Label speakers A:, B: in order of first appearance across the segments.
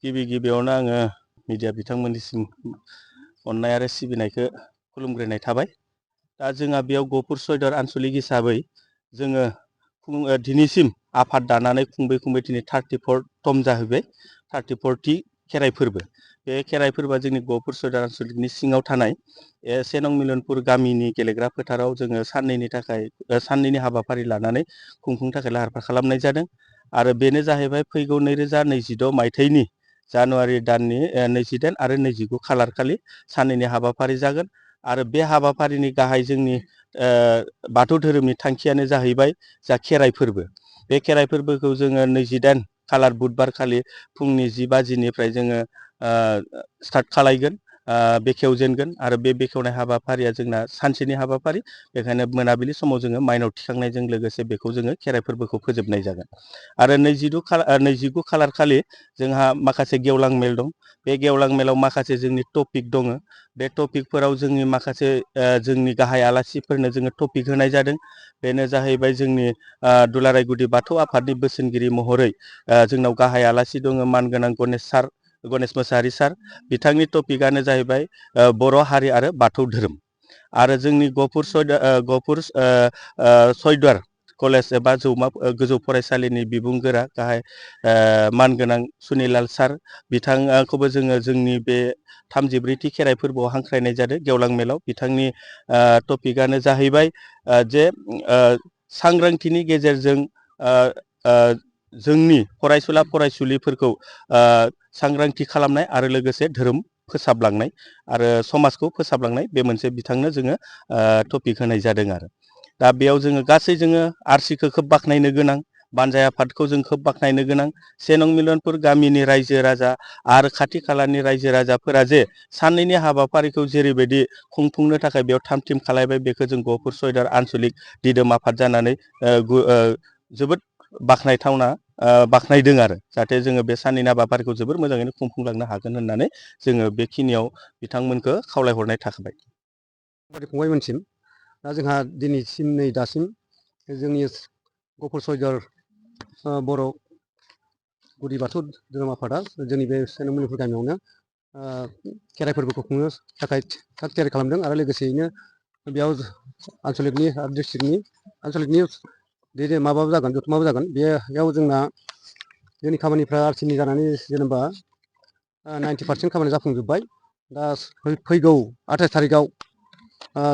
A: गिबियावनो आङो मिडिया बिथांमोननिसिम अननाय आरो सिबिनायखौ खुलुमग्रोनाय थाबाय। दा जोंहा बेयाव गहपुर सयदर आन्सलिक हिसाबै जोङो दिनैसिम आफाद दानानै खुंबै दिनै 34 जाहैबाय। 34थि खेराइ फोरबो। बे खेराइ फोरबोआ जोंनि गहपुर सयदर आन्सलिकनि सिङाव थानाय 1 नं मिलनपुर गामिनि गेलेग्रा फोथाराव जोङो साननैनि हाबाफारि लानानै खुंफुंनो थाखाय लाहार फाहार खालामनाय जादों। आरो बेनो जाहैबाय फैगौ 2026 मायथाइनि जानुवारि दाननि 28 आरो 29 खालार खालि साननैनि हाबाफारि जागोन। आरो बे हाबाफारिनि गाहाय जोंनि बाथौ धोरोमनि थांखियानो जाहैबाय जा खेराइ फोरबो। बे खेराइ फोरबोखौ जोङो 28 खालार बुधबार खालि फुंनि 10 बाजिनिफ्राय जोङो स्टार्ट खालायगोन, बेखेवजेनगोन। आरो बे बेखेवनाय हाबाफारिया जोंना सानसेनि हाबाफारि। बेखायनो मोनाबिलि समाव जोङो माइनाव थिखांनायजों लोगोसे बेखौ जोङो खेराइ फोरबोखौ फोजोबनाय जागोन। आरो 29 खालार खालि जोंहा माखासे गेवलां मेल दं। बे गेवलां मेलाव माखासे जोंनि टपिक दङ। बे टपिकफोराव जोंनि माखासे जोंनि गाहाय आलासिफोरनो जोङो टपिक होनाय जादों। बेनो जाहैबाय जोंनि दुलाराय गुदि बाथौ आफादनि बोसोनगिरि महरै जोंनाव गाहाय आलासि दङ मानगोनां गणेश मोसाहारि सार। बिथांनि टपिकआनो जाहैबाय बर' हारि आरो बाथौ धोरोम। आरो जोंनि गहपुर सयदर कलेज एबा गोजौ फरायसालिनि बिबुंगोरा गाहाय मानगोनां सुनिलाल सार, बिथांखौबो जोङो जोंनि बे 34थि खेराइ फोरबोआव हांख्रायनाय जादों गेवलां मेलाव। बिथांनि टपिकआनो जाहैबाय जे सांग्रांथिनि गेजेरजों जोंनि फरायसुला फरायसुलिफोरखौ सांग्रांथि खालामनाय आरो लोगोसे धोरोम फोसाबलांनाय आरो समाजखौ फोसाबलांनाय, बे मोनसे बिथांनो जोङो टपिक होनाय जादों। आरो दा बेयाव जोङो गासै जोङो आरसिखौ खोब बाख्नायनो गोनां, बानजाय आफादखौ जों खोब बाख्नायनो गोनां। 1 नं मिलनपुर गामिनि रायजो राजा आरो खाथि खालानि रायजो राजाफोरा जे साननैनि हाबाफारिखौ जेरैबायदि खुंफुंनो थाखाय बेयाव थाम थिम खालायबाय, बेखौ जों गहपुर सयदर आन्सलिक दिदोम आफाद जानानै जोबोद बाख्नायदों। आरो जाहाथे जोङो बे साननैनि हाबाफारिखौ जोबोर मोजाङैनो खुंफुंलांनो हागोन होननानै जोङो बेखिनियाव बिथांमोनखौ खावलायहरनाय थाखाबाय।
B: फंबायमोनसिम दा जोंहा दिनैसिम दासिम जोंनि गहपुर सयदर बर' गुदि बाथौ धोरोम आफादा जोंनि बे 1 नं मिलनपुर गामियावनो खेराइ फोरबोखौ खुंनो थाखाय थाग थियारि खालामदों। आरो लोगोसेयैनो बेयाव आन्सलिकनि आरो डिस्ट्रिक्टनि माबाबो जागोन, जथुमाबो जागोन। बेयाव जोंना जोंनि खामानिफ्रा आरसिनि जानानै जेनेबा 90% खामानि जाफुंजोब्बाय। दा फैगौ 28 थारिखआव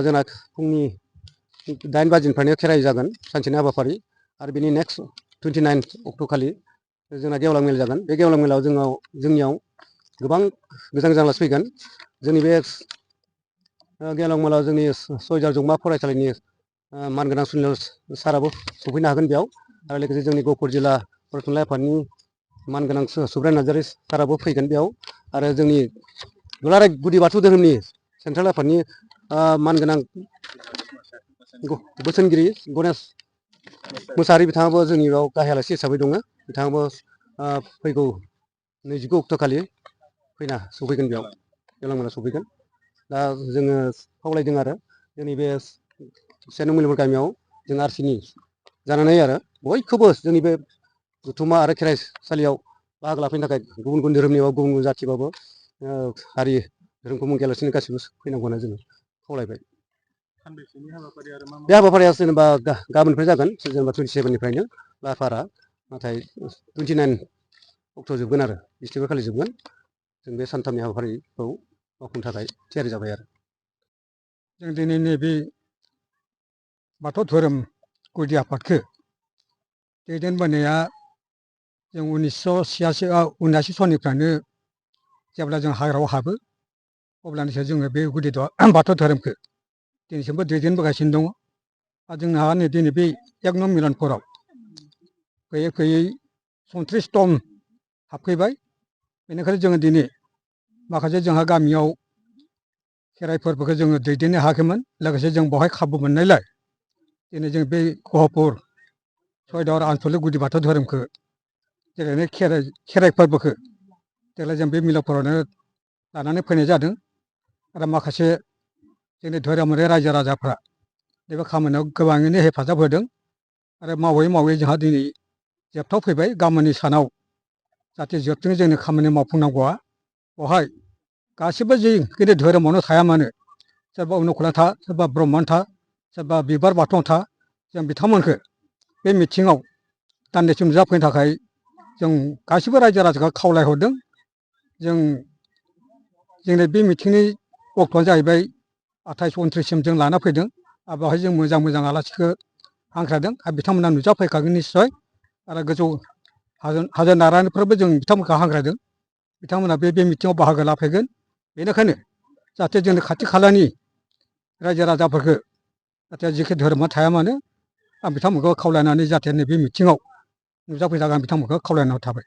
B: जोंना फुंनि 8 बाजिनिफ्रायनो खेराइ जागोन, सानसेनि हाबाफारि। आरो बेनि नेक्स्ट 29 अक्ट' खालि जोंना गेवलां मेल जागोन। बे गेवलां मेलाव जोंनियाव गोबां गोजान आलासि फैगोन। जोंनि बे गेवलां मेलाव जोंनि सयदर जौमा फरायसालिनि मानगोनां सुनिलाल साराबो सफैनो हागोन बेयाव। आरो लोगोसे जोंनि गहपुर जिल्ला बर' थुनलाइ आफादनि मानगोनां सुब्राय नार्जारि साराबो फैगोन बेयाव। आरो जोंनि दुलाराय गुदि बाथौ धोरोमनि सेन्ट्रेल आफादनि मानगोनां बोसोनगिरि गणेश मोसाहारि बिथाङाबो जोंनि बेयाव गाहाय आलासि हिसाबै दङ। बिथाङाबो फैगौ 29 अक्ट' खालि सफैगोन बेयाव, गेवलां मेलाव सफैगोन। दा जोङो खावलायदों आरो जोंनि बे 1 नं मिलनपुर गामियाव जों आरसिनि जानानै आरो बयखौबो जोंनि बे जथुम्मा आरो खेराइसालियाव बाहागो लाफैनो थाखाय गुबुन गुबुन धोरोमनि बा गुबुन गुबुन जाथिबाबो हारि धोरोमखौ मुंखियालासिनो गासैबो फैनांगौ होनना जोङो खावलायबाय। बे हाबाफारिया जेनेबा गाबोननिफ्राय जागोन, जेनेबा 27निफ्रायनो लाहार फाहारा, नाथाय 29 अक्ट' जोबगोन आरो बिस्थिबार खालि जोबगोन। जों बे सानथामनि हाबाफारिखौ मावफुंनो थाखाय थियारि जाबाय। आरो
C: जों दिनै नैबे बाथौ धोरोम गुदि आफादखौ दैदेनबोनाया जों 1979 सननिफ्रायनो जेब्ला जों हाग्रायाव हाबो अब्लानिफ्राय जोङो बे गुदि बाथौ धोरोमखौ दिनैसिमबो दैदेनबोगासिनो दङ। आरो जोंहा नै दिनै बे 1 नं मिलनपुराव फैयै फैयै 34 हाबफैबाय। बेनिखायनो जोङो दिनै माखासे जोंहा गामियाव खेराइ फोरबोखौ जोङो दैदेननो हायाखैमोन। लोगोसे जों बेवहाय खाबु मोननायलाय दिनै जों बे गहपुर सयदर आन्सलिक गुदि बाथौ धोरोमखौ जेरैनो खेराइ फोरबोखौ देग्लाय जों बे मिलनपुरावनो लानानै फैनाय जादों। आरो माखासे जोंनि धोरोमारि रायजो राजाफ्रा नैबे खामानियाव गोबाङैनो हेफाजाब होदों। आरो मावै मावै जोंहा दिनै जोबथाव फैबाय। गाबोननि सानाव जाहाथे जोबथों जोंनि खामानि मावफुंनांगौआ बेवहाय गासिबो जि गिदिर धोरोमावनो थाया मानो सोरबा अनुकुला था सोरबा ब्रह्मआनो था सोरबा बिबार बाथौआनो था जों बिथांमोनखौ बे मिथिङाव दान्दिसे नुजाफैनो थाखाय जों गासिबो रायजो राजाखौ खावलायहरदों। जोंनि बे मिथिंनि अक्ट'आनो जाहैबाय 28 29सिम जों लाना फैदों आरो बेवहाय जों मोजां मोजां आलासिखौ हांख्रायदों आरो बिथांमोना नुजाफैखागोन निस्सय आरो गोजौ हाजो नारानिफ्रायबो जों बिथांमोनखौ हांख्रायदों बिथांमोना बे मिथिङाव बाहागो लाफैगोन। बेनिखायनो जाहाथे जोंनि खाथि खालानि रायजो राजाफोरखौ जाहाथे जिखि धोरोमा थाया मानो आं बिथांमोनखौ खावलायनानै जाहाथे नैबे मिथिङाव नुजाफैजागोन बिथांमोनखौ खावलायनाय थाबाय।